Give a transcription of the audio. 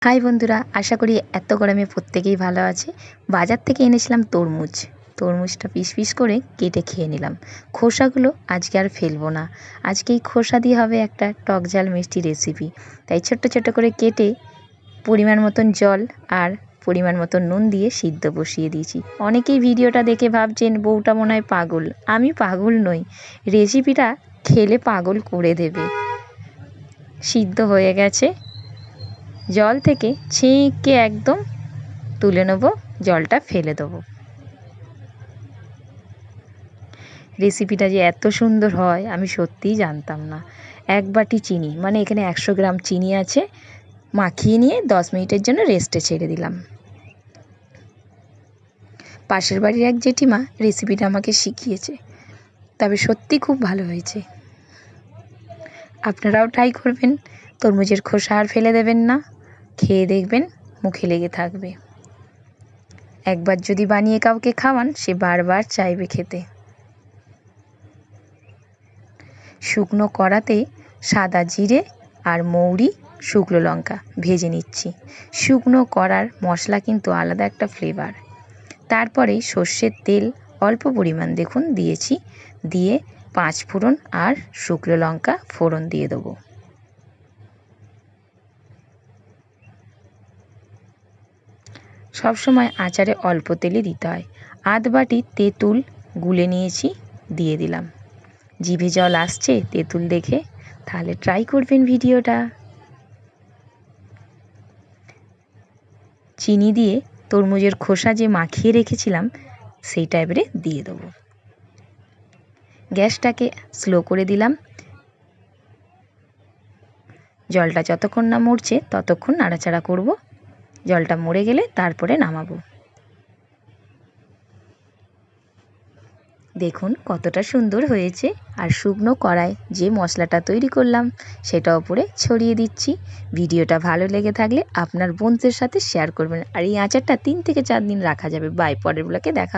High বন্ধুরা, আশা করি এত গরমে প্রত্যেকেই ভালো আছে। বাজার থেকে এনেছিলাম তরমুজটা পিস পিস করে কেটে খেয়ে নিলাম। খোসাগুলো আজকে আর ফেলবো না। আজকে এই খোসা দিয়ে হবে একটা টক ঝাল মিষ্টি রেসিপি। তাই ছোট্ট ছোট্ট করে কেটে পরিমাণ মতন জল আর পরিমাণ মতন নুন দিয়ে সিদ্ধ বসিয়ে দিয়েছি। অনেকেই ভিডিওটা দেখে ভাবছেন বউটা মনে হয় পাগল। আমি পাগল নই, রেসিপিটা খেলে পাগল করে দেবে। সিদ্ধ হয়ে গেছে, জল থেকে ছেঁকে একদম তুলে নেব, জলটা ফেলে দেবো। রেসিপিটা যে এত সুন্দর হয় আমি সত্যিই জানতাম না। 1 বাটি চিনি, মানে এখানে 100 গ্রাম চিনি আছে, মাখিয়ে নিয়ে 10 মিনিটের জন্য রেস্টে ছেড়ে দিলাম। পাশের বাড়ির এক জেঠিমা রেসিপিটা আমাকে শিখিয়েছে, তবে সত্যি খুব ভালো হয়েছে। আপনারাও ট্রাই করবেন, তরমুজের খোসা আর ফেলে দেবেন না, খেয়ে দেখবেন মুখে লেগে থাকবে। একবার যদি বানিয়ে কাউকে খাওয়ান সে বারবার চাইবে খেতে। শুকনো কড়াতে সাদা জিরে আর মৌরি, শুকনো লঙ্কা ভেজে নিচ্ছি। শুকনো কড়ার মশলা কিন্তু আলাদা একটা ফ্লেভার। তারপরে সর্ষের তেল অল্প পরিমাণ দেখুন দিয়েছি, দিয়ে 5 ফোড়ন আর শুকনো লঙ্কা ফোড়ন দিয়ে দেবো। সবসময় আচারে অল্প তেলই দিতে হয়। 1/2 বাটি তেঁতুল গুলে নিয়েছি, দিয়ে দিলাম। জিভে জল আসছে তেঁতুল দেখে, তাহলে ট্রাই করবেন ভিডিওটা। চিনি দিয়ে তরমুজের খোসা যে মাখিয়ে রেখেছিলাম সেইটা এবারে দিয়ে দেবো। গ্যাসটাকে স্লো করে দিলাম। জলটা যতক্ষণ না মরছে ততক্ষণ নাড়াচাড়া করব। জলটা মরে গেলে তারপরে নামাবো। দেখুন কতটা সুন্দর হয়েছে। আর শুকনো কড়ায় যে মশলাটা তৈরি করলাম সেটা ওপরে ছড়িয়ে দিচ্ছি। ভিডিওটা ভালো লেগে থাকলে আপনার বন্ধুদের সাথে শেয়ার করবেন। আর এই আচারটা 3 থেকে 4 দিন রাখা যাবে। বাই, পরের ব্লগে দেখা।